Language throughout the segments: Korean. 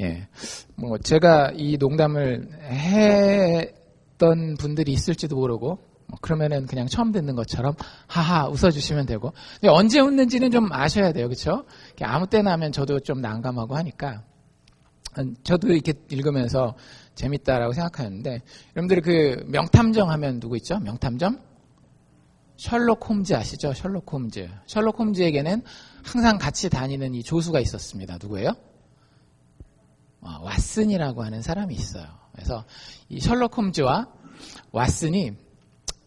예. 뭐, 제가 이 농담을 했던 분들이 있을지도 모르고, 그러면은 그냥 처음 듣는 것처럼, 하하, 웃어주시면 되고. 근데 언제 웃는지는 좀 아셔야 돼요. 그쵸? 아무 때나 하면 저도 좀 난감하고 하니까. 저도 이렇게 읽으면서 재밌다라고 생각하는데, 여러분들이 그 명탐정 하면 누구 있죠? 명탐정? 셜록 홈즈 아시죠? 셜록 홈즈. 셜록 홈즈에게는 항상 같이 다니는 이 조수가 있었습니다. 누구예요? 왓슨이라고 하는 사람이 있어요. 그래서 이 셜록 홈즈와 왓슨이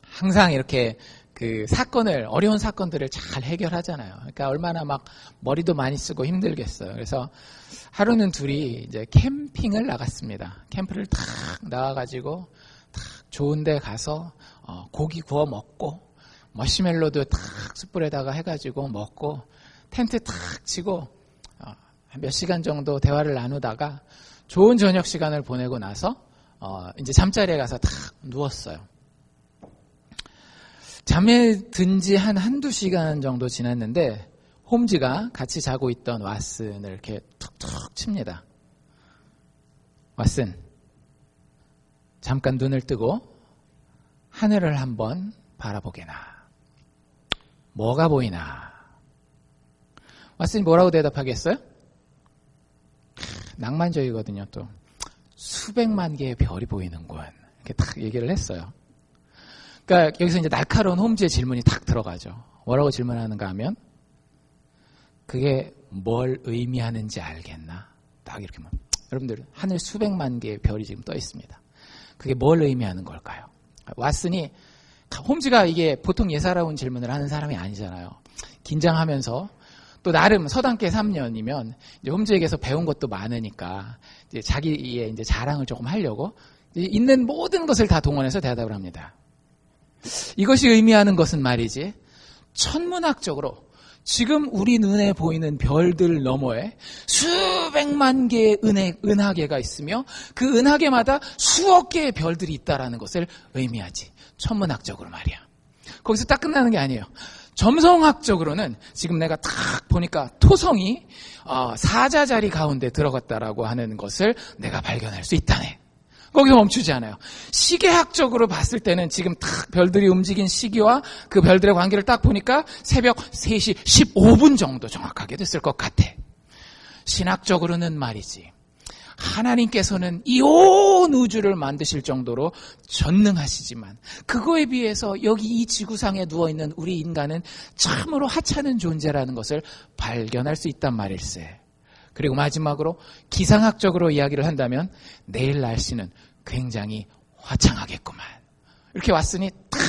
항상 이렇게 그 어려운 사건들을 잘 해결하잖아요. 그러니까 얼마나 막 머리도 많이 쓰고 힘들겠어요. 그래서 하루는 둘이 이제 캠핑을 나갔습니다. 캠프를 탁 나와가지고 탁 좋은 데 가서 고기 구워 먹고 머시멜로도 탁 숯불에다가 해가지고 먹고 텐트 탁 치고 몇 시간 정도 대화를 나누다가 좋은 저녁 시간을 보내고 나서 이제 잠자리에 가서 탁 누웠어요. 잠에 든 지 한두 시간 정도 지났는데 홈즈가 같이 자고 있던 왓슨을 이렇게 툭툭 칩니다. 왓슨, 잠깐 눈을 뜨고 하늘을 한번 바라보게나. 뭐가 보이나? 왓슨이 뭐라고 대답하겠어요? 낭만적이거든요. 또 수백만 개의 별이 보이는군. 이렇게 딱 얘기를 했어요. 그러니까 여기서 이제 날카로운 홈즈의 질문이 탁 들어가죠. 뭐라고 질문하는가 하면 그게 뭘 의미하는지 알겠나? 딱 이렇게 여러분들 하늘 수백만 개의 별이 지금 떠 있습니다. 그게 뭘 의미하는 걸까요? 왓슨이 홈즈가 이게 보통 예사로운 질문을 하는 사람이 아니잖아요. 긴장하면서 또 나름 서당계 3년이면 이제 홈즈에게서 배운 것도 많으니까 이제 자기의 이제 자랑을 조금 하려고 있는 모든 것을 다 동원해서 대답을 합니다. 이것이 의미하는 것은 말이지 천문학적으로 지금 우리 눈에 보이는 별들 너머에 수백만 개의 은하계가 있으며 그 은하계마다 수억 개의 별들이 있다라는 것을 의미하지. 천문학적으로 말이야. 거기서 딱 끝나는 게 아니에요. 점성학적으로는 지금 내가 딱 보니까 토성이 사자자리 가운데 들어갔다라고 하는 것을 내가 발견할 수 있다네. 거기서 멈추지 않아요. 시계학적으로 봤을 때는 지금 딱 별들이 움직인 시기와 그 별들의 관계를 딱 보니까 새벽 3시 15분 정도 정확하게 됐을 것 같아. 신학적으로는 말이지. 하나님께서는 이 온 우주를 만드실 정도로 전능하시지만 그거에 비해서 여기 이 지구상에 누워있는 우리 인간은 참으로 하찮은 존재라는 것을 발견할 수 있단 말일세. 그리고 마지막으로 기상학적으로 이야기를 한다면 내일 날씨는 굉장히 화창하겠구만. 이렇게 왓슨이 탁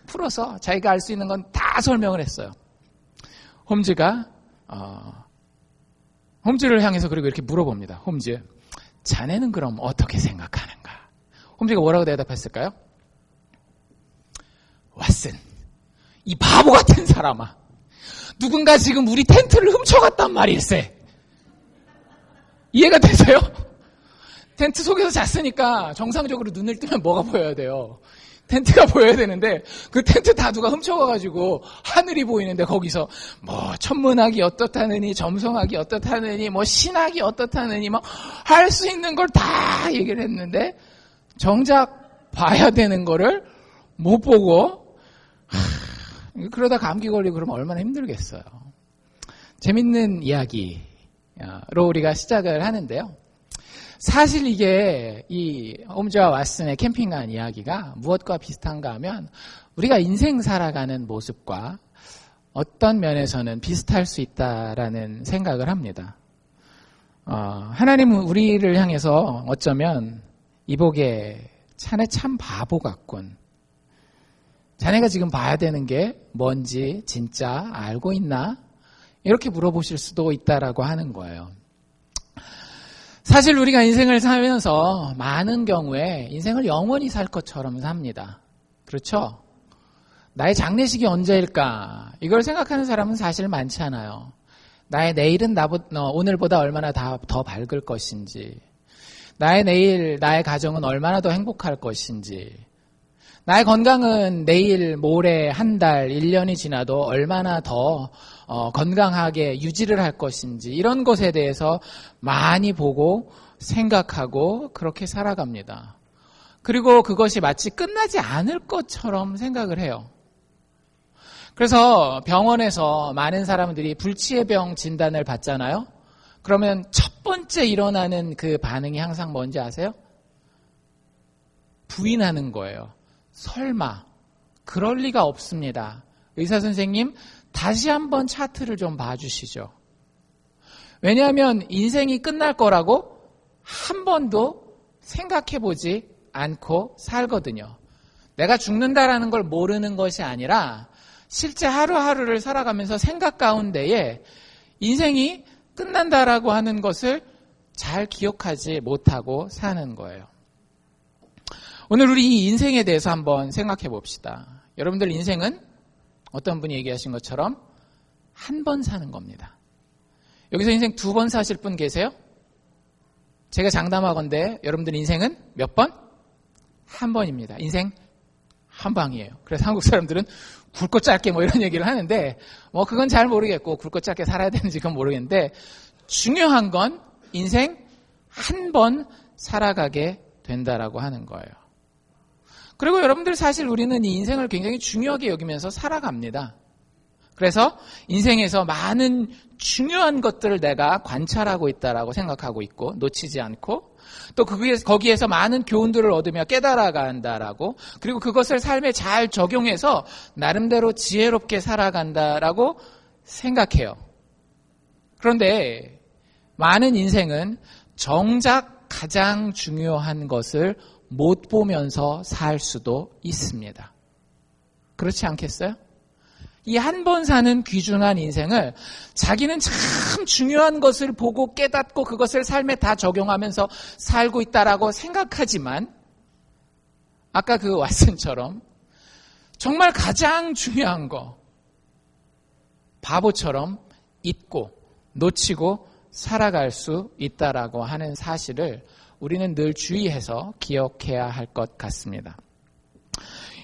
풀어서 자기가 알 수 있는 건 다 설명을 했어요. 홈즈를 향해서 그리고 이렇게 물어봅니다. 홈즈, 자네는 그럼 어떻게 생각하는가? 홈즈가 뭐라고 대답했을까요? 왓슨, 이 바보 같은 사람아. 누군가 지금 우리 텐트를 훔쳐갔단 말일세. 이해가 되세요? 텐트 속에서 잤으니까 정상적으로 눈을 뜨면 뭐가 보여야 돼요? 텐트가 보여야 되는데 그 텐트 다 누가 훔쳐가가지고 하늘이 보이는데 거기서 뭐 천문학이 어떻다느니 점성학이 어떻다느니 뭐 신학이 어떻다느니 뭐 할 수 있는 걸 다 얘기를 했는데 정작 봐야 되는 거를 못 보고 그러다 감기 걸리고 그러면 얼마나 힘들겠어요. 재밌는 이야기로 우리가 시작을 하는데요. 사실 이게 이 홈즈와 왓슨의 캠핑 간 이야기가 무엇과 비슷한가 하면 우리가 인생 살아가는 모습과 어떤 면에서는 비슷할 수 있다라는 생각을 합니다. 하나님은 우리를 향해서 어쩌면 이보게 자네 참 바보 같군. 자네가 지금 봐야 되는 게 뭔지 진짜 알고 있나? 이렇게 물어보실 수도 있다라고 하는 거예요. 사실 우리가 인생을 살면서 많은 경우에 인생을 영원히 살 것처럼 삽니다. 그렇죠? 나의 장례식이 언제일까? 이걸 생각하는 사람은 사실 많지 않아요. 나의 내일은 오늘보다 얼마나 더 밝을 것인지, 나의 내일, 나의 가정은 얼마나 더 행복할 것인지, 나의 건강은 내일, 모레, 한 달, 1년이 지나도 얼마나 더 건강하게 유지를 할 것인지 이런 것에 대해서 많이 보고 생각하고 그렇게 살아갑니다. 그리고 그것이 마치 끝나지 않을 것처럼 생각을 해요. 그래서 병원에서 많은 사람들이 불치해병 진단을 받잖아요. 그러면 첫 번째 일어나는 그 반응이 항상 뭔지 아세요? 부인하는 거예요. 설마 그럴 리가 없습니다. 의사 선생님 다시 한번 차트를 좀 봐주시죠. 왜냐하면 인생이 끝날 거라고 한 번도 생각해보지 않고 살거든요. 내가 죽는다라는 걸 모르는 것이 아니라 실제 하루하루를 살아가면서 생각 가운데에 인생이 끝난다라고 하는 것을 잘 기억하지 못하고 사는 거예요. 오늘 우리 이 인생에 대해서 한번 생각해 봅시다. 여러분들 인생은 어떤 분이 얘기하신 것처럼 한 번 사는 겁니다. 여기서 인생 2번 사실 분 계세요? 제가 장담하건대 여러분들 인생은 몇 번? 한 번입니다. 인생 한 방이에요. 그래서 한국 사람들은 굵고 짧게 뭐 이런 얘기를 하는데 뭐 그건 잘 모르겠고 굵고 짧게 살아야 되는지 그건 모르겠는데 중요한 건 인생 한 번 살아가게 된다라고 하는 거예요. 그리고 여러분들 사실 우리는 이 인생을 굉장히 중요하게 여기면서 살아갑니다. 그래서 인생에서 많은 중요한 것들을 내가 관찰하고 있다라고 생각하고 있고 놓치지 않고 또 거기에서 많은 교훈들을 얻으며 깨달아간다라고 그리고 그것을 삶에 잘 적용해서 나름대로 지혜롭게 살아간다라고 생각해요. 그런데 많은 인생은 정작 가장 중요한 것을 못 보면서 살 수도 있습니다. 그렇지 않겠어요? 이 한 번 사는 귀중한 인생을 자기는 참 중요한 것을 보고 깨닫고 그것을 삶에 다 적용하면서 살고 있다라고 생각하지만 아까 그 왓슨처럼 정말 가장 중요한 거 바보처럼 잊고 놓치고 살아갈 수 있다라고 하는 사실을 우리는 늘 주의해서 기억해야 할 것 같습니다.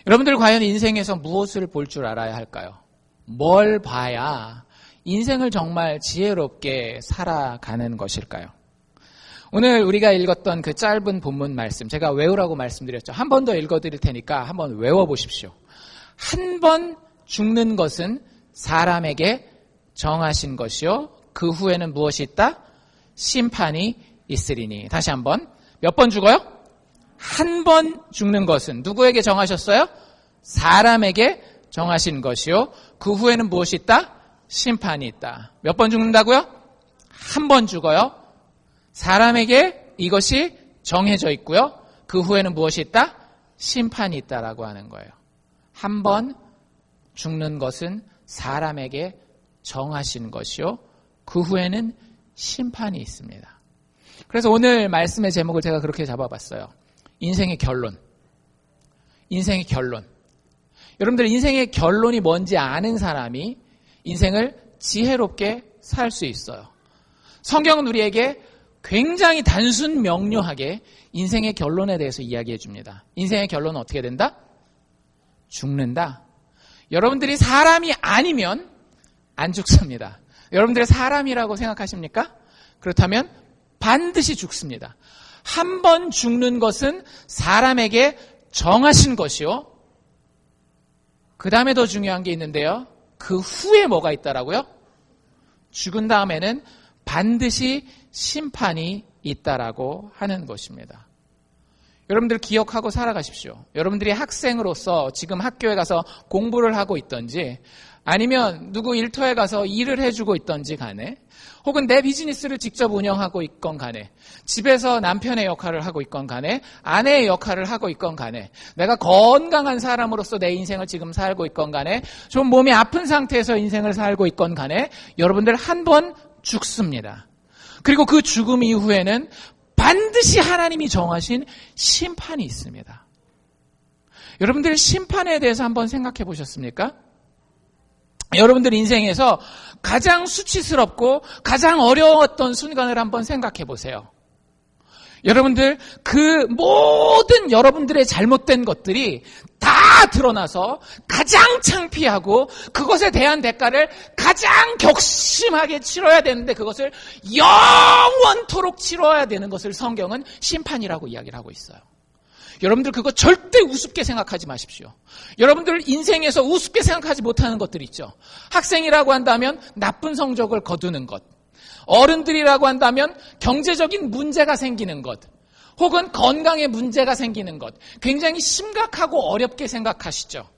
여러분들 과연 인생에서 무엇을 볼 줄 알아야 할까요? 뭘 봐야 인생을 정말 지혜롭게 살아가는 것일까요? 오늘 우리가 읽었던 그 짧은 본문 말씀 제가 외우라고 말씀드렸죠. 한 번 더 읽어드릴 테니까 한번 외워보십시오. 한 번 죽는 것은 사람에게 정하신 것이요 그 후에는 무엇이 있다? 심판이 있으리니. 다시 한번. 몇 번 죽어요? 한 번 죽는 것은 누구에게 정하셨어요? 사람에게 정하신 것이요. 그 후에는 무엇이 있다? 심판이 있다. 몇 번 죽는다고요? 한 번 죽어요. 사람에게 이것이 정해져 있고요. 그 후에는 무엇이 있다? 심판이 있다라고 하는 거예요. 한 번 죽는 것은 사람에게 정하신 것이요. 그 후에는 심판이 있습니다. 그래서 오늘 말씀의 제목을 제가 그렇게 잡아봤어요. 인생의 결론. 인생의 결론. 여러분들 인생의 결론이 뭔지 아는 사람이 인생을 지혜롭게 살 수 있어요. 성경은 우리에게 굉장히 단순 명료하게 인생의 결론에 대해서 이야기해 줍니다. 인생의 결론은 어떻게 된다? 죽는다. 여러분들이 사람이 아니면 안 죽습니다. 여러분들이 사람이라고 생각하십니까? 그렇다면 반드시 죽습니다. 한 번 죽는 것은 사람에게 정하신 것이요. 그 다음에 더 중요한 게 있는데요. 그 후에 뭐가 있다라고요? 죽은 다음에는 반드시 심판이 있다라고 하는 것입니다. 여러분들 기억하고 살아가십시오. 여러분들이 학생으로서 지금 학교에 가서 공부를 하고 있던지 아니면 누구 일터에 가서 일을 해주고 있던지 간에 혹은 내 비즈니스를 직접 운영하고 있건 간에 집에서 남편의 역할을 하고 있건 간에 아내의 역할을 하고 있건 간에 내가 건강한 사람으로서 내 인생을 지금 살고 있건 간에 좀 몸이 아픈 상태에서 인생을 살고 있건 간에 여러분들 한 번 죽습니다. 그리고 그 죽음 이후에는 반드시 하나님이 정하신 심판이 있습니다. 여러분들 심판에 대해서 한번 생각해 보셨습니까? 여러분들 인생에서 가장 수치스럽고 가장 어려웠던 순간을 한번 생각해 보세요. 여러분들 그 모든 여러분들의 잘못된 것들이 다 드러나서 가장 창피하고 그것에 대한 대가를 가장 격심하게 치러야 되는데 그것을 영원토록 치러야 되는 것을 성경은 심판이라고 이야기를 하고 있어요. 여러분들 그거 절대 우습게 생각하지 마십시오. 여러분들 인생에서 우습게 생각하지 못하는 것들이 있죠. 학생이라고 한다면 나쁜 성적을 거두는 것, 어른들이라고 한다면 경제적인 문제가 생기는 것, 혹은 건강에 문제가 생기는 것, 굉장히 심각하고 어렵게 생각하시죠.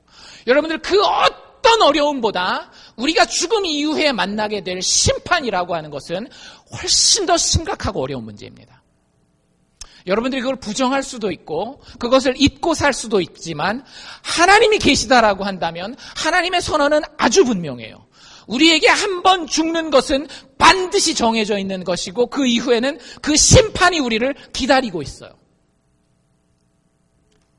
여러분들 그 어떤 어려움보다 우리가 죽음 이후에 만나게 될 심판이라고 하는 것은 훨씬 더 심각하고 어려운 문제입니다. 여러분들이 그걸 부정할 수도 있고 그것을 잊고 살 수도 있지만 하나님이 계시다라고 한다면 하나님의 선언은 아주 분명해요. 우리에게 한 번 죽는 것은 반드시 정해져 있는 것이고 그 이후에는 그 심판이 우리를 기다리고 있어요.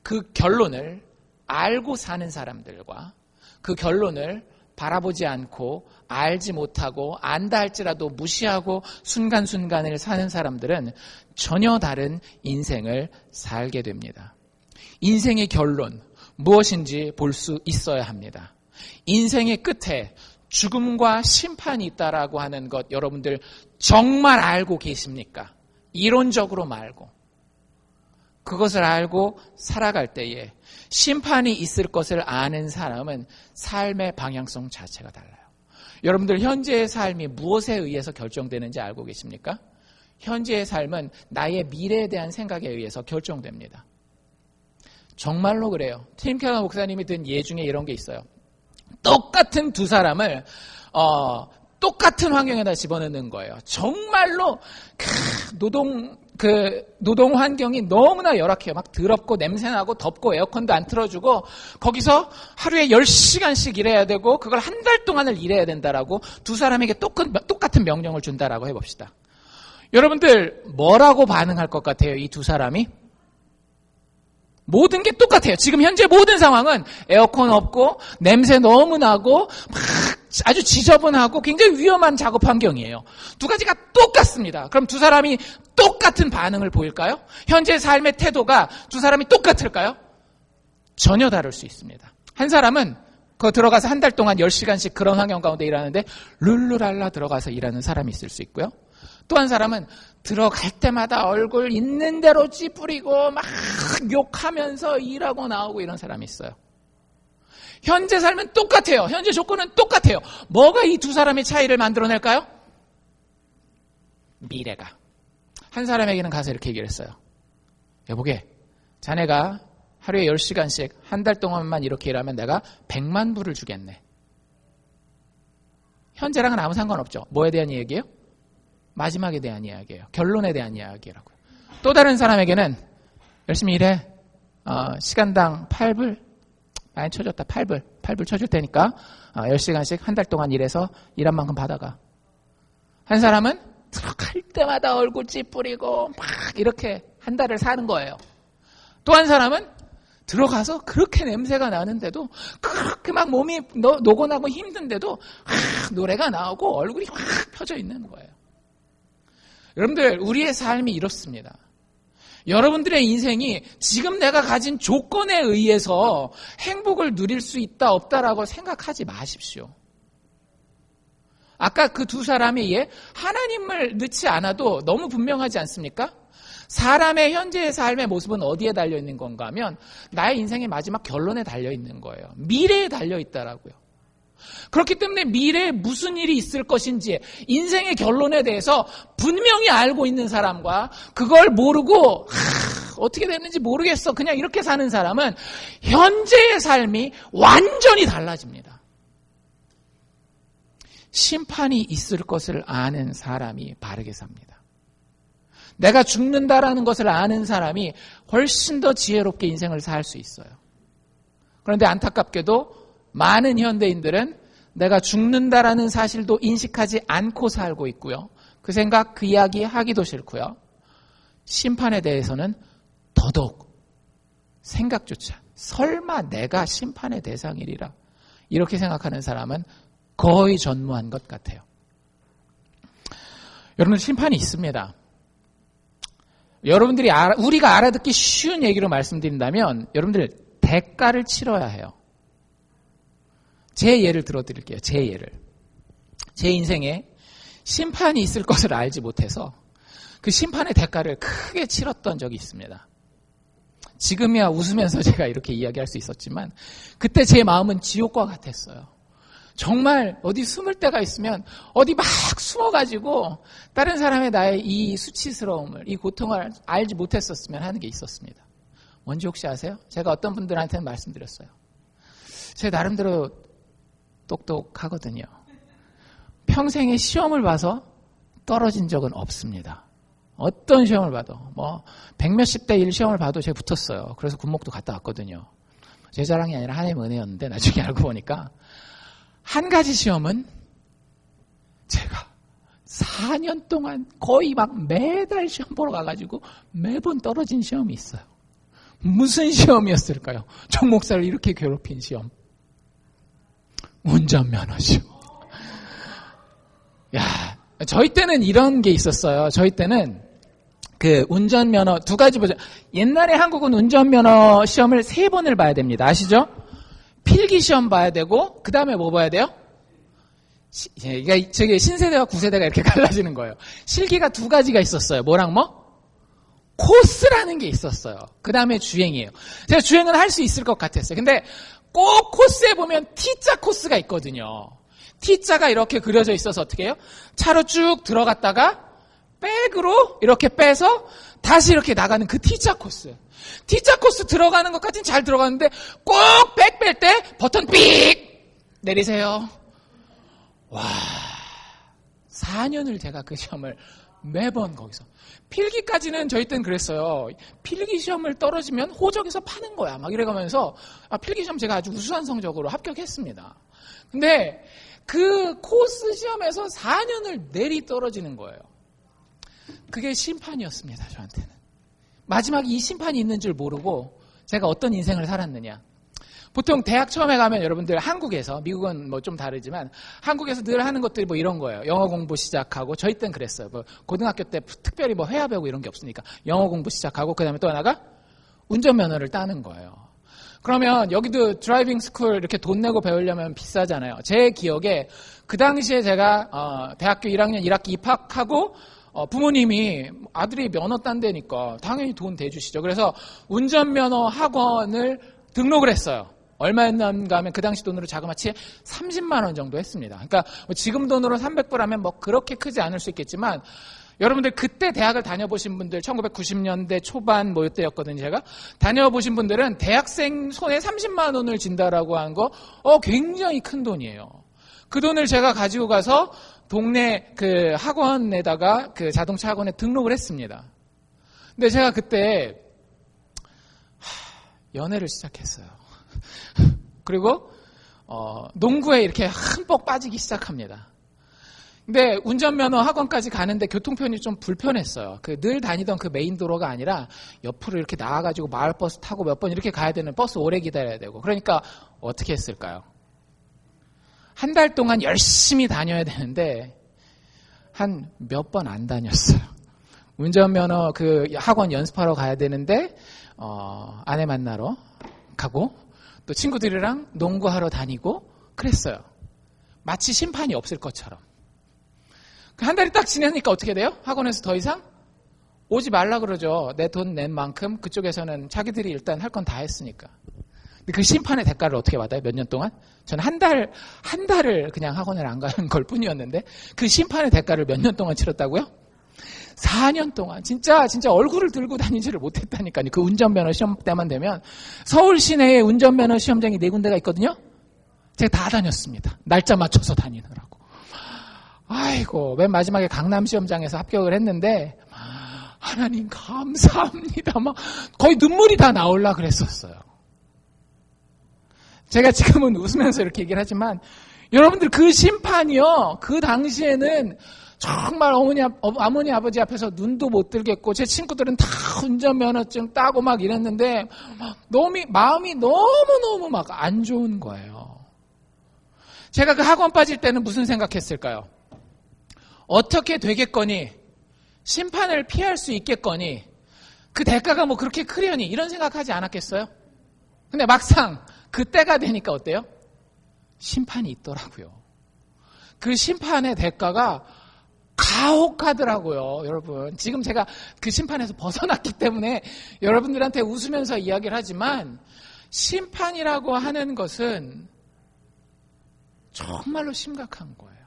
그 결론을 알고 사는 사람들과 그 결론을 바라보지 않고 알지 못하고 안다 할지라도 무시하고 순간순간을 사는 사람들은 전혀 다른 인생을 살게 됩니다. 인생의 결론 무엇인지 볼 수 있어야 합니다. 인생의 끝에 죽음과 심판이 있다라고 하는 것 여러분들 정말 알고 계십니까? 이론적으로 말고 그것을 알고 살아갈 때에 심판이 있을 것을 아는 사람은 삶의 방향성 자체가 달라요. 여러분들 현재의 삶이 무엇에 의해서 결정되는지 알고 계십니까? 현재의 삶은 나의 미래에 대한 생각에 의해서 결정됩니다. 정말로 그래요. 팀 켈러 목사님이 든 예 중에 이런 게 있어요. 똑같은 두 사람을 똑같은 환경에다 집어넣는 거예요. 정말로 노동 환경이 너무나 열악해요. 막 더럽고 냄새나고 덥고 에어컨도 안 틀어주고 거기서 하루에 10시간씩 일해야 되고 그걸 한 달 동안을 일해야 된다라고 두 사람에게 똑같은 명령을 준다라고 해봅시다. 여러분들 뭐라고 반응할 것 같아요? 이 두 사람이? 모든 게 똑같아요. 지금 현재 모든 상황은 에어컨 없고 냄새 너무 나고 막 아주 지저분하고 굉장히 위험한 작업 환경이에요. 두 가지가 똑같습니다. 그럼 두 사람이 똑같은 반응을 보일까요? 현재 삶의 태도가 두 사람이 똑같을까요? 전혀 다를 수 있습니다. 한 사람은 그 들어가서 한 달 동안 10시간씩 그런 환경 가운데 일하는데 룰루랄라 들어가서 일하는 사람이 있을 수 있고요. 또 한 사람은 들어갈 때마다 얼굴 있는 대로 찌푸리고 막 욕하면서 일하고 나오고 이런 사람이 있어요. 현재 삶은 똑같아요. 현재 조건은 똑같아요. 뭐가 이 두 사람의 차이를 만들어낼까요? 미래가. 한 사람에게는 가서 이렇게 얘기를 했어요. 여보게, 자네가 하루에 10시간씩 한 달 동안만 이렇게 일하면 내가 100만 불을 주겠네. 현재랑은 아무 상관없죠. 뭐에 대한 얘기예요? 마지막에 대한 이야기예요. 결론에 대한 이야기라고요. 또 다른 사람에게는 열심히 일해. 시간당 8불. 많이 쳐줬다. 8불 쳐줄 테니까 10시간씩 한 달 동안 일해서 일한 만큼 받아가. 한 사람은 들어갈 때마다 얼굴 찌푸리고 막 이렇게 한 달을 사는 거예요. 또 한 사람은 들어가서 그렇게 냄새가 나는데도 그렇게 막 몸이 노곤하고 힘든데도 노래가 나오고 얼굴이 확 펴져 있는 거예요. 여러분들 우리의 삶이 이렇습니다. 여러분들의 인생이 지금 내가 가진 조건에 의해서 행복을 누릴 수 있다 없다라고 생각하지 마십시오. 아까 그 두 사람이 하나님을 넣지 않아도 너무 분명하지 않습니까? 사람의 현재의 삶의 모습은 어디에 달려있는 건가 하면 나의 인생의 마지막 결론에 달려있는 거예요. 미래에 달려있다라고요. 그렇기 때문에 미래에 무슨 일이 있을 것인지 인생의 결론에 대해서 분명히 알고 있는 사람과 그걸 모르고 어떻게 됐는지 모르겠어 그냥 이렇게 사는 사람은 현재의 삶이 완전히 달라집니다. 심판이 있을 것을 아는 사람이 바르게 삽니다. 내가 죽는다라는 것을 아는 사람이 훨씬 더 지혜롭게 인생을 살 수 있어요. 그런데 안타깝게도 많은 현대인들은 내가 죽는다라는 사실도 인식하지 않고 살고 있고요. 그 생각, 그 이야기 하기도 싫고요. 심판에 대해서는 더더욱 생각조차 설마 내가 심판의 대상이리라 이렇게 생각하는 사람은 거의 전무한 것 같아요. 여러분 심판이 있습니다. 여러분들이 우리가 알아듣기 쉬운 얘기로 말씀드린다면 여러분들 대가를 치러야 해요. 제 예를 들어드릴게요. 제 예를. 제 인생에 심판이 있을 것을 알지 못해서 그 심판의 대가를 크게 치렀던 적이 있습니다. 지금이야 웃으면서 제가 이렇게 이야기할 수 있었지만 그때 제 마음은 지옥과 같았어요. 정말 어디 숨을 데가 있으면 어디 막 숨어가지고 다른 사람의 나의 이 수치스러움을, 이 고통을 알지 못했었으면 하는 게 있었습니다. 뭔지 혹시 아세요? 제가 어떤 분들한테는 말씀드렸어요. 제 나름대로 똑똑하거든요. 평생에 시험을 봐서 떨어진 적은 없습니다. 어떤 시험을 봐도 백몇십 대 1 시험을 봐도 제가 붙었어요. 그래서 군목도 갔다 왔거든요. 제 자랑이 아니라 하나님의 은혜였는데 나중에 알고 보니까 한 가지 시험은 제가 4년 동안 거의 막 매달 시험 보러 가가지고 매번 떨어진 시험이 있어요. 무슨 시험이었을까요? 정 목사를 이렇게 괴롭힌 시험. 운전면허 시험. 야, 저희 때는 이런 게 있었어요. 저희 때는 그 운전면허 두 가지 보죠. 옛날에 한국은 운전면허 시험을 3번을 봐야 됩니다. 아시죠? 필기 시험 봐야 되고 그 다음에 뭐 봐야 돼요? 그러니까 저기 신세대와 구세대가 이렇게 갈라지는 거예요. 실기가 2가지가 있었어요. 뭐랑 뭐? 코스라는 게 있었어요. 그 다음에 주행이에요. 제가 주행은 할 수 있을 것 같았어요. 근데 꼭 코스에 보면 T자 코스가 있거든요. T자가 이렇게 그려져 있어서 어떻게 해요? 차로 쭉 들어갔다가 백으로 이렇게 빼서 다시 이렇게 나가는 그 T자 코스. T자 코스 들어가는 것까지는 잘 들어가는데 꼭 백 뺄 때 버튼 삑! 내리세요. 와, 4년을 제가 그 시험을 매번 거기서. 필기까지는 저희 때는 그랬어요. 필기 시험을 떨어지면 호적에서 파는 거야. 막 이래가면서 필기 시험 제가 아주 우수한 성적으로 합격했습니다. 근데 그 코스 시험에서 4년을 내리 떨어지는 거예요. 그게 심판이었습니다. 저한테는. 마지막에 이 심판이 있는 줄 모르고 제가 어떤 인생을 살았느냐. 보통 대학 처음에 가면 여러분들 한국에서, 미국은 뭐 좀 다르지만 한국에서 늘 하는 것들이 뭐 이런 거예요. 영어 공부 시작하고, 저희 땐 그랬어요. 뭐 고등학교 때 특별히 뭐 회화 배우고 이런 게 없으니까 영어 공부 시작하고 그 다음에 또 하나가 운전면허를 따는 거예요. 그러면 여기도 드라이빙 스쿨 이렇게 돈 내고 배우려면 비싸잖아요. 제 기억에 그 당시에 제가 대학교 1학년 1학기 입학하고 부모님이 아들이 면허 딴다니까 당연히 돈 대주시죠. 그래서 운전면허 학원을 등록을 했어요. 얼마였는가 하면 그 당시 돈으로 자그마치 30만 원 정도 했습니다. 그러니까 지금 돈으로 300불 하면 뭐 그렇게 크지 않을 수 있겠지만 여러분들 그때 대학을 다녀보신 분들 1990년대 초반 뭐 이때였거든요. 제가 다녀보신 분들은 대학생 손에 30만 원을 진다라고 한 거 굉장히 큰 돈이에요. 그 돈을 제가 가지고 가서 동네 그 학원에다가 그 자동차 학원에 등록을 했습니다. 근데 제가 그때 연애를 시작했어요. 그리고 농구에 이렇게 흠뻑 빠지기 시작합니다. 근데 운전면허 학원까지 가는데 교통편이 좀 불편했어요. 그 늘 다니던 그 메인 도로가 아니라 옆으로 이렇게 나와가지고 마을버스 타고 몇 번 이렇게 가야 되는, 버스 오래 기다려야 되고. 그러니까 어떻게 했을까요? 한 달 동안 열심히 다녀야 되는데 한 몇 번 안 다녔어요. 운전면허 그 학원 연습하러 가야 되는데 아내 만나러 가고 또 친구들이랑 농구하러 다니고 그랬어요. 마치 심판이 없을 것처럼. 한 달이 딱 지나니까 어떻게 돼요? 학원에서 더 이상 오지 말라 그러죠. 내 돈 낸 만큼 그쪽에서는 자기들이 일단 할 건 다 했으니까. 근데 그 심판의 대가를 어떻게 받아요? 몇 년 동안? 저는 한 달을 그냥 학원을 안 가는 걸 뿐이었는데 그 심판의 대가를 몇 년 동안 치렀다고요? 4년 동안 진짜 얼굴을 들고 다니지를 못했다니까요. 그 운전면허 시험 때만 되면 서울 시내에 운전면허 시험장이 4군데가 있거든요. 제가 다 다녔습니다. 날짜 맞춰서 다니느라고. 아이고, 맨 마지막에 강남 시험장에서 합격을 했는데 하나님 감사합니다. 막 거의 눈물이 다 나올라 그랬었어요. 제가 지금은 웃으면서 이렇게 얘기를 하지만 여러분들 그 심판이요. 그 당시에는 정말 어머니 아버지 앞에서 눈도 못 들겠고 제 친구들은 다 운전면허증 따고 막 이랬는데 마음이 너무너무 막 안 좋은 거예요. 제가 그 학원 빠질 때는 무슨 생각했을까요? 어떻게 되겠거니 심판을 피할 수 있겠거니 그 대가가 뭐 그렇게 크려니 이런 생각하지 않았겠어요? 근데 막상 그 때가 되니까 어때요? 심판이 있더라고요. 그 심판의 대가가 가혹하더라고요, 여러분. 지금 제가 그 심판에서 벗어났기 때문에 여러분들한테 웃으면서 이야기를 하지만 심판이라고 하는 것은 정말로 심각한 거예요.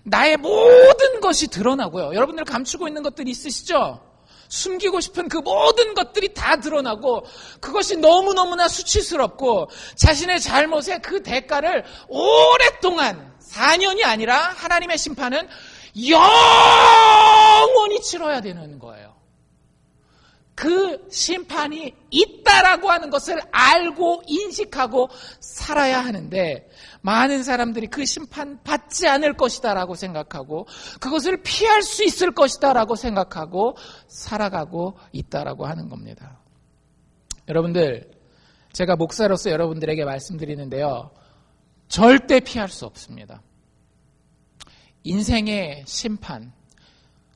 나의 모든 것이 드러나고요. 여러분들 감추고 있는 것들이 있으시죠? 숨기고 싶은 그 모든 것들이 다 드러나고 그것이 너무너무나 수치스럽고 자신의 잘못에 그 대가를 오랫동안 4년이 아니라 하나님의 심판은 영원히 치러야 되는 거예요. 그 심판이 있다라고 하는 것을 알고 인식하고 살아야 하는데 많은 사람들이 그 심판 받지 않을 것이다라고 생각하고 그것을 피할 수 있을 것이다라고 생각하고 살아가고 있다라고 하는 겁니다. 여러분들, 제가 목사로서 여러분들에게 말씀드리는데요. 절대 피할 수 없습니다. 인생의 심판,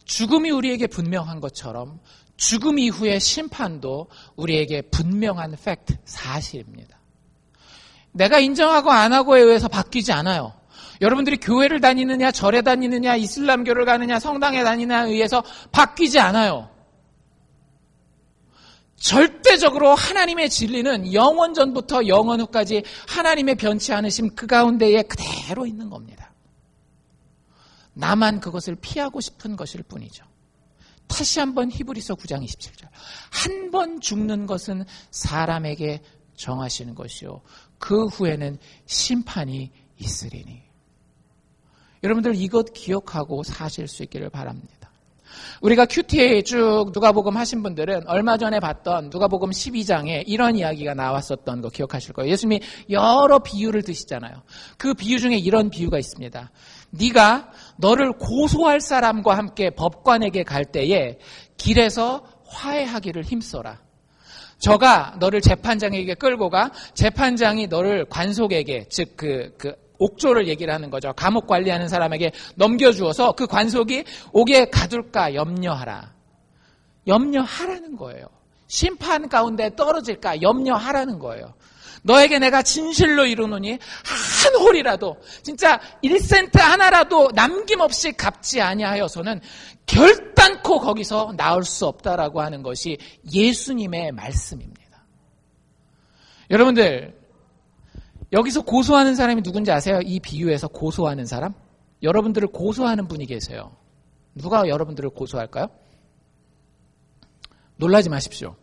죽음이 우리에게 분명한 것처럼 죽음 이후의 심판도 우리에게 분명한 팩트, 사실입니다. 내가 인정하고 안 하고에 의해서 바뀌지 않아요. 여러분들이 교회를 다니느냐, 절에 다니느냐, 이슬람교를 가느냐, 성당에 다니느냐에 의해서 바뀌지 않아요. 절대적으로 하나님의 진리는 영원 전부터 영원 후까지 하나님의 변치 않으심 그 가운데에 그대로 있는 겁니다. 나만 그것을 피하고 싶은 것일 뿐이죠. 다시 한번 히브리서 9장 27절. 한 번 죽는 것은 사람에게 정하시는 것이요. 그 후에는 심판이 있으리니. 여러분들 이것 기억하고 사실 수 있기를 바랍니다. 우리가 QTA 쭉 누가복음 하신 분들은 얼마 전에 봤던 누가복음 12장에 이런 이야기가 나왔었던 거 기억하실 거예요. 예수님이 여러 비유를 드시잖아요. 그 비유 중에 이런 비유가 있습니다. 네가 너를 고소할 사람과 함께 법관에게 갈 때에 길에서 화해하기를 힘써라. 저가 너를 재판장에게 끌고 가 재판장이 너를 관속에게 즉 그 옥조를 얘기를 하는 거죠. 감옥 관리하는 사람에게 넘겨주어서 그 관속이 옥에 가둘까 염려하라. 염려하라는 거예요. 심판 가운데 떨어질까 염려하라는 거예요. 너에게 내가 진실로 이루노니 한 홀이라도 진짜 1센트 하나라도 남김없이 갚지 아니하여서는 결단코 거기서 나올 수 없다라고 하는 것이 예수님의 말씀입니다. 여러분들 여기서 고소하는 사람이 누군지 아세요? 이 비유에서 고소하는 사람? 여러분들을 고소하는 분이 계세요. 누가 여러분들을 고소할까요? 놀라지 마십시오.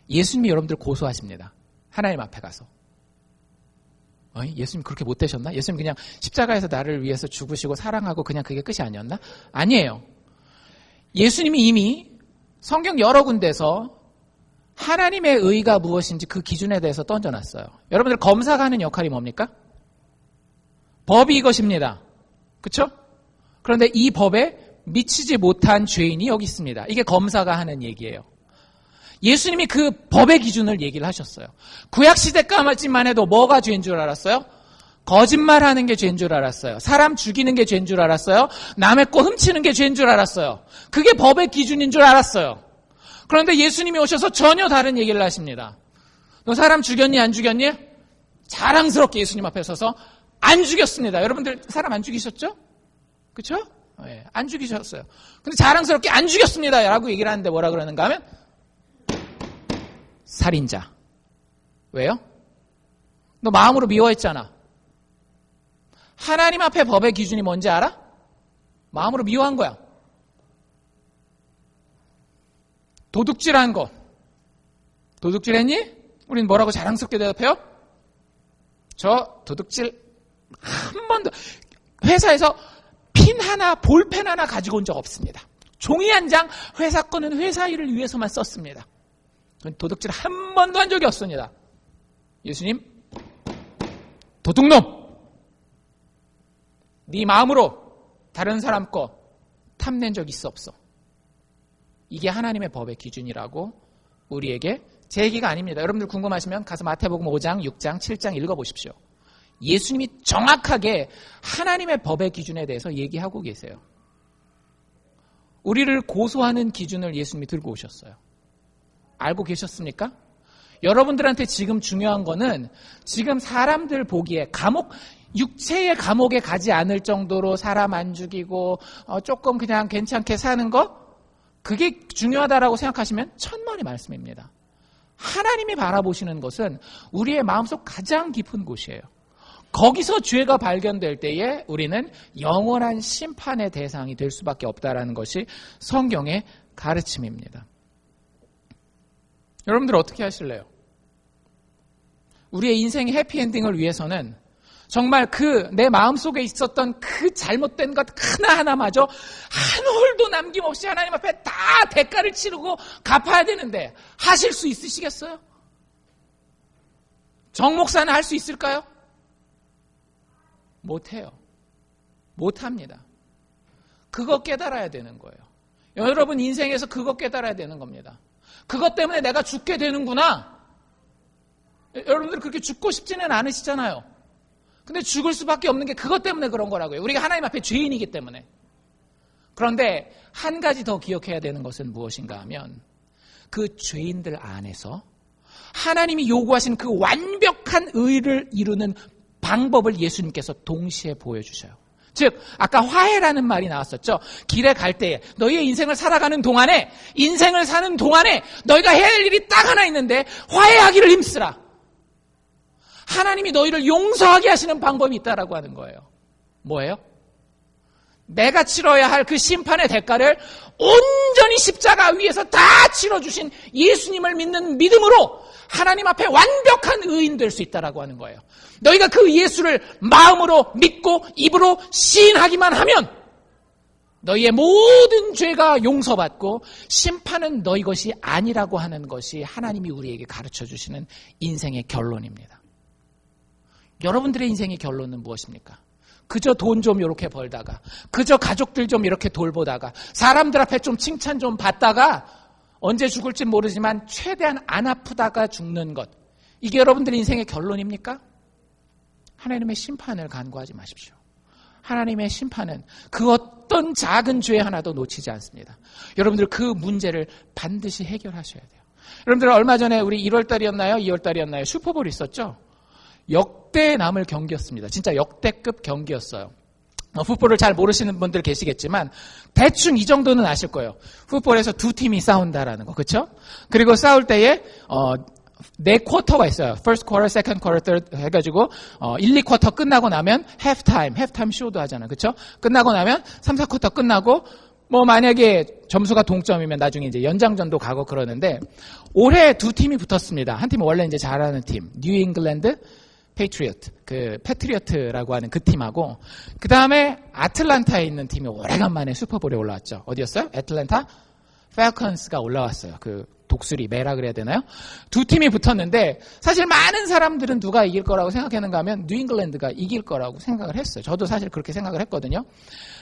예수님이 여러분들을 고소하십니다. 하나님 앞에 가서. 예수님 그렇게 못되셨나? 예수님 그냥 십자가에서 나를 위해서 죽으시고 사랑하고 그냥 그게 끝이 아니었나? 아니에요. 예수님이 이미 성경 여러 군데서 하나님의 의가 무엇인지 그 기준에 대해서 던져놨어요. 여러분들 검사가 하는 역할이 뭡니까? 법이 이것입니다. 그렇죠? 그런데 이 법에 미치지 못한 죄인이 여기 있습니다. 이게 검사가 하는 얘기예요. 예수님이 그 법의 기준을 얘기를 하셨어요. 구약시대까지만 해도 뭐가 죄인 줄 알았어요? 거짓말하는 게 죄인 줄 알았어요. 사람 죽이는 게 죄인 줄 알았어요. 남의 거 훔치는 게 죄인 줄 알았어요. 그게 법의 기준인 줄 알았어요. 그런데 예수님이 오셔서 전혀 다른 얘기를 하십니다. 너 사람 죽였니 안 죽였니? 자랑스럽게 예수님 앞에 서서 안 죽였습니다. 여러분들 사람 안 죽이셨죠? 그렇죠? 네, 안 죽이셨어요. 근데 자랑스럽게 안 죽였습니다 라고 얘기를 하는데 뭐라 그러는가 하면 살인자. 왜요? 너 마음으로 미워했잖아. 하나님 앞에 법의 기준이 뭔지 알아? 마음으로 미워한 거야. 도둑질한 거. 도둑질했니? 우린 뭐라고 자랑스럽게 대답해요? 저 도둑질 한 번도 회사에서 핀 하나, 볼펜 하나 가지고 온 적 없습니다. 종이 한 장 회사 거는 회사 일을 위해서만 썼습니다. 도둑질 한 번도 한 적이 없습니다. 예수님, 도둑놈! 네 마음으로 다른 사람 거 탐낸 적 있어 없어? 이게 하나님의 법의 기준이라고 우리에게 제 얘기가 아닙니다. 여러분들 궁금하시면 가서 마태복음 5장, 6장, 7장 읽어보십시오. 예수님이 정확하게 하나님의 법의 기준에 대해서 얘기하고 계세요. 우리를 고소하는 기준을 예수님이 들고 오셨어요. 알고 계셨습니까? 여러분들한테 지금 중요한 거는 지금 사람들 보기에 육체의 감옥에 가지 않을 정도로 사람 안 죽이고 조금 그냥 괜찮게 사는 거, 그게 중요하다라고 생각하시면 천만의 말씀입니다. 하나님이 바라보시는 것은 우리의 마음속 가장 깊은 곳이에요. 거기서 죄가 발견될 때에 우리는 영원한 심판의 대상이 될 수밖에 없다라는 것이 성경의 가르침입니다. 여러분들 어떻게 하실래요? 우리의 인생의 해피엔딩을 위해서는 정말 내 마음속에 있었던 그 잘못된 것 하나하나마저 한 홀도 남김없이 하나님 앞에 다 대가를 치르고 갚아야 되는데 하실 수 있으시겠어요? 정 목사는 할 수 있을까요? 못해요. 못합니다. 그거 깨달아야 되는 거예요. 여러분 인생에서 그거 깨달아야 되는 겁니다. 그것 때문에 내가 죽게 되는구나. 여러분들 그렇게 죽고 싶지는 않으시잖아요. 근데 죽을 수밖에 없는 게 그것 때문에 그런 거라고요. 우리가 하나님 앞에 죄인이기 때문에. 그런데 한 가지 더 기억해야 되는 것은 무엇인가 하면 그 죄인들 안에서 하나님이 요구하신 그 완벽한 의를 이루는 방법을 예수님께서 동시에 보여주셔요. 즉 아까 화해라는 말이 나왔었죠. 길에 갈 때에 너희의 인생을 살아가는 동안에, 인생을 사는 동안에 너희가 해야 할 일이 딱 하나 있는데 화해하기를 힘쓰라. 하나님이 너희를 용서하게 하시는 방법이 있다라고 하는 거예요. 뭐예요? 내가 치러야 할 그 심판의 대가를 온전히 십자가 위에서 다 치러주신 예수님을 믿는 믿음으로 하나님 앞에 완벽한 의인 될 수 있다라고 하는 거예요. 너희가 그 예수를 마음으로 믿고 입으로 시인하기만 하면 너희의 모든 죄가 용서받고 심판은 너희 것이 아니라고 하는 것이 하나님이 우리에게 가르쳐 주시는 인생의 결론입니다. 여러분들의 인생의 결론은 무엇입니까? 그저 돈 좀 이렇게 벌다가, 그저 가족들 좀 이렇게 돌보다가, 사람들 앞에 좀 칭찬 좀 받다가 언제 죽을지 모르지만 최대한 안 아프다가 죽는 것, 이게 여러분들의 인생의 결론입니까? 하나님의 심판을 간구하지 마십시오. 하나님의 심판은 그 어떤 작은 죄 하나도 놓치지 않습니다. 여러분들 그 문제를 반드시 해결하셔야 돼요. 여러분들 얼마 전에 우리 1월달이었나요? 2월달이었나요? 슈퍼볼 있었죠? 역대 남을 경기였습니다. 진짜 역대급 경기였어요. 풋볼을 잘 모르시는 분들 계시겠지만 대충 이 정도는 아실 거예요. 풋볼에서 두 팀이 싸운다라는 거, 그렇죠? 그리고 싸울 때에 네 쿼터가 있어요. First quarter, second quarter, third 해가지고 1, 2쿼터 끝나고 나면 halftime 쇼도 하잖아요, 그렇죠? 끝나고 나면 3, 4쿼터 끝나고 뭐 만약에 점수가 동점이면 나중에 이제 연장전도 가고 그러는데 올해 두 팀이 붙었습니다. 한 팀은 원래 이제 잘하는 팀, 뉴 잉글랜드 페이트리어트, 그 패트리어트라고 하는 그 팀하고 그 다음에 아틀란타에 있는 팀이 오래간만에 슈퍼볼에 올라왔죠. 어디였어요? 애틀랜타 팰컨스가 올라왔어요. 그 독수리 매라 그래야 되나요? 두 팀이 붙었는데 사실 많은 사람들은 누가 이길 거라고 생각했는가 하면 뉴 잉글랜드가 이길 거라고 생각을 했어요. 저도 사실 그렇게 생각을 했거든요.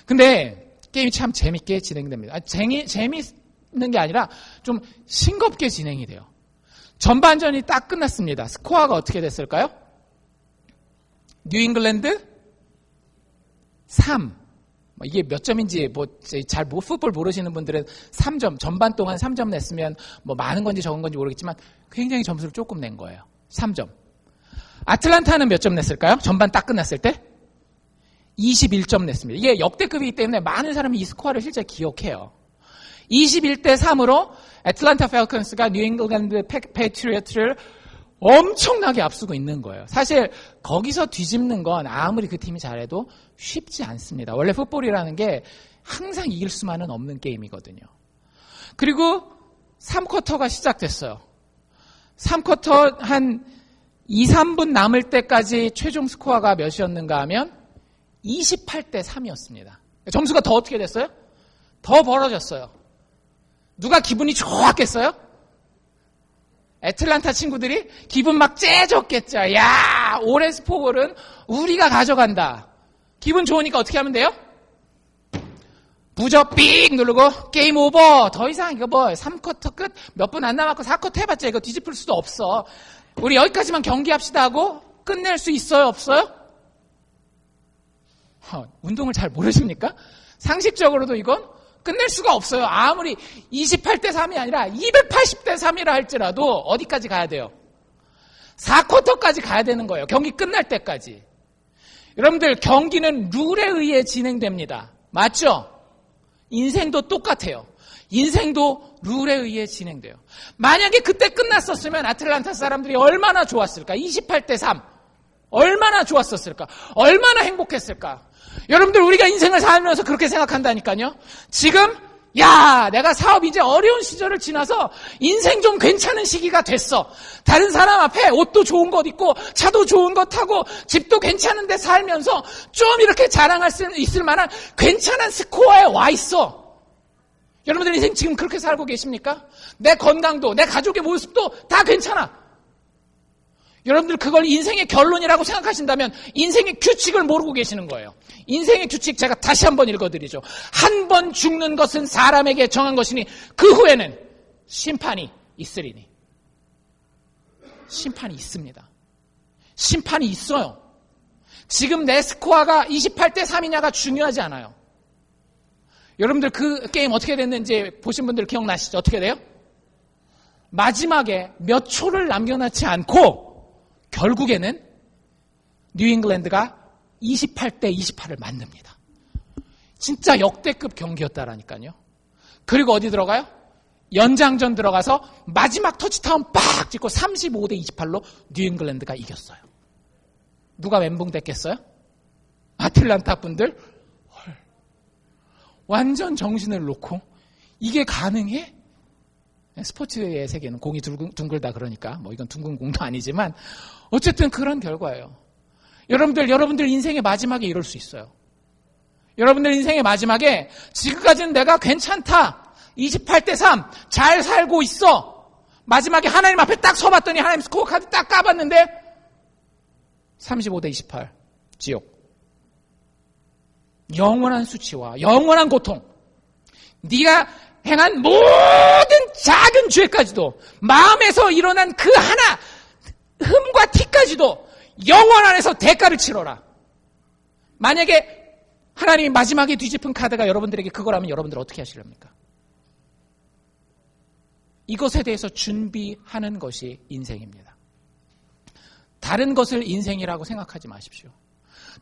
근데 게임이 참 재밌게 진행됩니다. 재밌는 게 아니라 좀 싱겁게 진행이 돼요. 전반전이 딱 끝났습니다. 스코어가 어떻게 됐을까요? 뉴 잉글랜드 3. 이게 몇 점인지 잘 풋볼 모르시는 분들은 3점, 전반 동안 3점 냈으면 뭐 많은 건지 적은 건지 모르겠지만 굉장히 점수를 조금 낸 거예요. 3점. 아틀란타는 몇 점 냈을까요? 전반 딱 끝났을 때 21점 냈습니다. 이게 역대급이기 때문에 많은 사람이 이 스코어를 실제 기억해요. 21대 3으로 애틀란타 팰컨스가 뉴 잉글랜드 패트리어트를 엄청나게 앞서고 있는 거예요. 사실 거기서 뒤집는 건 아무리 그 팀이 잘해도 쉽지 않습니다. 원래 풋볼이라는 게 항상 이길 수만은 없는 게임이거든요. 그리고 3쿼터가 시작됐어요. 3쿼터 한 2, 3분 남을 때까지 최종 스코어가 몇이었는가 하면 28대 3이었습니다. 점수가 더 어떻게 됐어요? 더 벌어졌어요. 누가 기분이 좋았겠어요? 애틀란타 친구들이 기분 막 째졌겠죠. 야, 올해 슈퍼볼은 우리가 가져간다. 기분 좋으니까 어떻게 하면 돼요? 부저 삑 누르고 게임 오버. 더 이상 이거 뭐 3쿼터 끝 몇 분 안 남았고 4쿼터 해봤자 이거 뒤집을 수도 없어. 우리 여기까지만 경기합시다 하고 끝낼 수 있어요? 없어요? 운동을 잘 모르십니까? 상식적으로도 이건 끝낼 수가 없어요. 아무리 28대 3이 아니라 280대 3이라 할지라도 어디까지 가야 돼요? 4쿼터까지 가야 되는 거예요. 경기 끝날 때까지. 여러분들, 경기는 룰에 의해 진행됩니다. 맞죠? 인생도 똑같아요. 인생도 룰에 의해 진행돼요. 만약에 그때 끝났었으면 아틀란타 사람들이 얼마나 좋았을까? 28대 3. 얼마나 좋았었을까? 얼마나 행복했을까? 여러분들, 우리가 인생을 살면서 그렇게 생각한다니까요. 지금 내가 사업 이제 어려운 시절을 지나서 인생 좀 괜찮은 시기가 됐어. 다른 사람 앞에 옷도 좋은 것 입고 차도 좋은 것 타고 집도 괜찮은 데 살면서 좀 이렇게 자랑할 수 있을 만한 괜찮은 스코어에 와 있어. 여러분들 인생 지금 그렇게 살고 계십니까? 내 건강도 내 가족의 모습도 다 괜찮아. 여러분들 그걸 인생의 결론이라고 생각하신다면 인생의 규칙을 모르고 계시는 거예요. 인생의 규칙 제가 다시 한번 읽어드리죠. 한 번 죽는 것은 사람에게 정한 것이니 그 후에는 심판이 있으리니. 심판이 있습니다. 심판이 있어요. 지금 내 스코어가 28대 3이냐가 중요하지 않아요. 여러분들 그 게임 어떻게 됐는지 보신 분들 기억나시죠? 어떻게 돼요? 마지막에 몇 초를 남겨놓지 않고 결국에는 뉴잉글랜드가 28대 28을 만듭니다. 진짜 역대급 경기였다라니까요. 그리고 어디 들어가요? 연장전 들어가서 마지막 터치타운 빡 찍고 35대 28로 뉴잉글랜드가 이겼어요. 누가 멘붕됐겠어요? 아틀란타 분들? 헐. 완전 정신을 놓고 이게 가능해? 스포츠의 세계는 공이 둥글다 그러니까 뭐 이건 둥근 공도 아니지만 어쨌든 그런 결과예요. 여러분들 인생의 마지막에 이럴 수 있어요. 여러분들 인생의 마지막에 지금까지는 내가 괜찮다. 28대 3 잘 살고 있어. 마지막에 하나님 앞에 딱 서봤더니 하나님 스코어 카드 딱 까봤는데 35대 28 지옥. 영원한 수치와 영원한 고통. 네가 행한 모든 작은 죄까지도 마음에서 일어난 그 하나 흠과 티까지도 영원 안에서 대가를 치러라. 만약에 하나님이 마지막에 뒤집은 카드가 여러분들에게 그거라면 여러분들 어떻게 하시렵니까? 이것에 대해서 준비하는 것이 인생입니다. 다른 것을 인생이라고 생각하지 마십시오.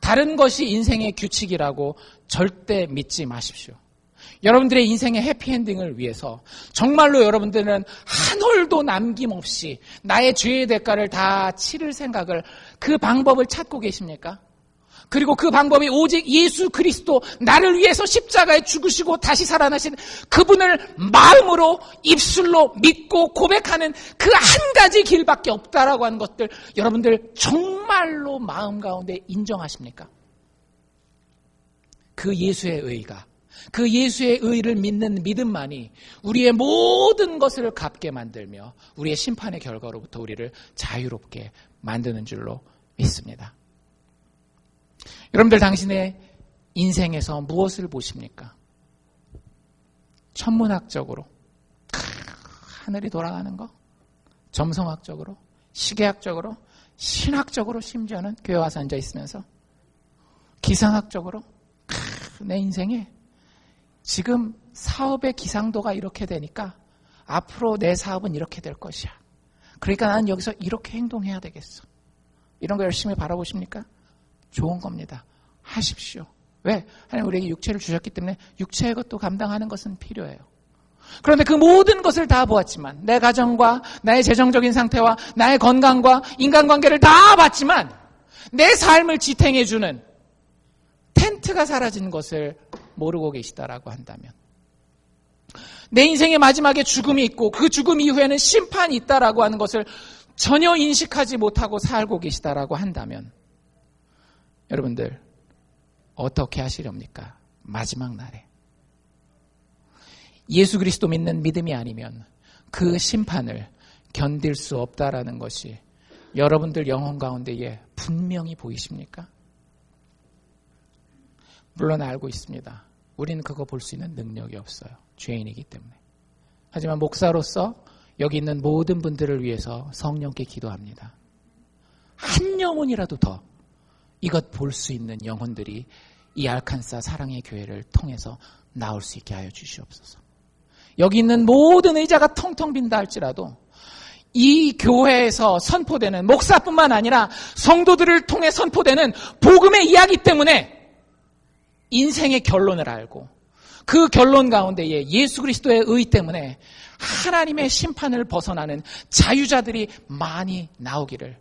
다른 것이 인생의 규칙이라고 절대 믿지 마십시오. 여러분들의 인생의 해피엔딩을 위해서 정말로 여러분들은 한 홀도 남김없이 나의 죄의 대가를 다 치를 생각을 그 방법을 찾고 계십니까? 그리고 그 방법이 오직 예수 그리스도 나를 위해서 십자가에 죽으시고 다시 살아나신 그분을 마음으로 입술로 믿고 고백하는 그 한 가지 길밖에 없다라고 하는 것들 여러분들 정말로 마음 가운데 인정하십니까? 그 예수의 의가 그 예수의 의를 믿는 믿음만이 우리의 모든 것을 갚게 만들며 우리의 심판의 결과로부터 우리를 자유롭게 만드는 줄로 믿습니다. 여러분들 당신의 인생에서 무엇을 보십니까? 천문학적으로 하늘이 돌아가는 거? 점성학적으로? 시계학적으로? 신학적으로 심지어는 교회 와서 앉아 있으면서 기상학적으로 내 인생에 지금 사업의 기상도가 이렇게 되니까 앞으로 내 사업은 이렇게 될 것이야. 그러니까 나는 여기서 이렇게 행동해야 되겠어. 이런 거 열심히 바라보십니까? 좋은 겁니다. 하십시오. 왜? 하나님 우리에게 육체를 주셨기 때문에 육체의 것도 감당하는 것은 필요해요. 그런데 그 모든 것을 다 보았지만 내 가정과 나의 재정적인 상태와 나의 건강과 인간관계를 다 봤지만 내 삶을 지탱해주는 텐트가 사라진 것을 모르고 계시다라고 한다면 내 인생의 마지막에 죽음이 있고 그 죽음 이후에는 심판이 있다라고 하는 것을 전혀 인식하지 못하고 살고 계시다라고 한다면 여러분들 어떻게 하시렵니까? 마지막 날에 예수 그리스도 믿는 믿음이 아니면 그 심판을 견딜 수 없다라는 것이 여러분들 영혼 가운데에 분명히 보이십니까? 물론 알고 있습니다. 우리는 그거 볼 수 있는 능력이 없어요. 죄인이기 때문에. 하지만 목사로서 여기 있는 모든 분들을 위해서 성령께 기도합니다. 한 영혼이라도 더 이것 볼 수 있는 영혼들이 이 알칸사 사랑의 교회를 통해서 나올 수 있게 하여 주시옵소서. 여기 있는 모든 의자가 텅텅 빈다 할지라도 이 교회에서 선포되는 목사뿐만 아니라 성도들을 통해 선포되는 복음의 이야기 때문에 인생의 결론을 알고 그 결론 가운데에 예수 그리스도의 의 때문에 하나님의 심판을 벗어나는 자유자들이 많이 나오기를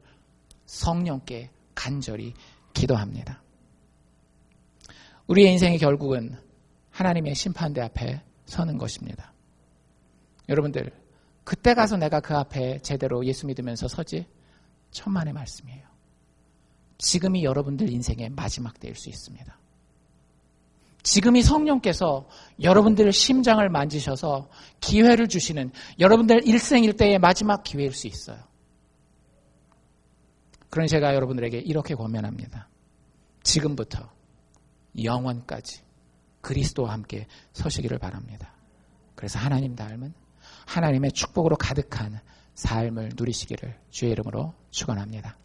성령께 간절히 기도합니다. 우리의 인생의 결국은 하나님의 심판대 앞에 서는 것입니다. 여러분들, 그때 가서 내가 그 앞에 제대로 예수 믿으면서 서지? 천만의 말씀이에요. 지금이 여러분들 인생의 마지막 때일 수 있습니다. 지금이 성령께서 여러분들 심장을 만지셔서 기회를 주시는 여러분들 일생일대의 마지막 기회일 수 있어요. 그러니 제가 여러분들에게 이렇게 권면합니다. 지금부터 영원까지 그리스도와 함께 서시기를 바랍니다. 그래서 하나님 닮은 하나님의 축복으로 가득한 삶을 누리시기를 주의 이름으로 축원합니다.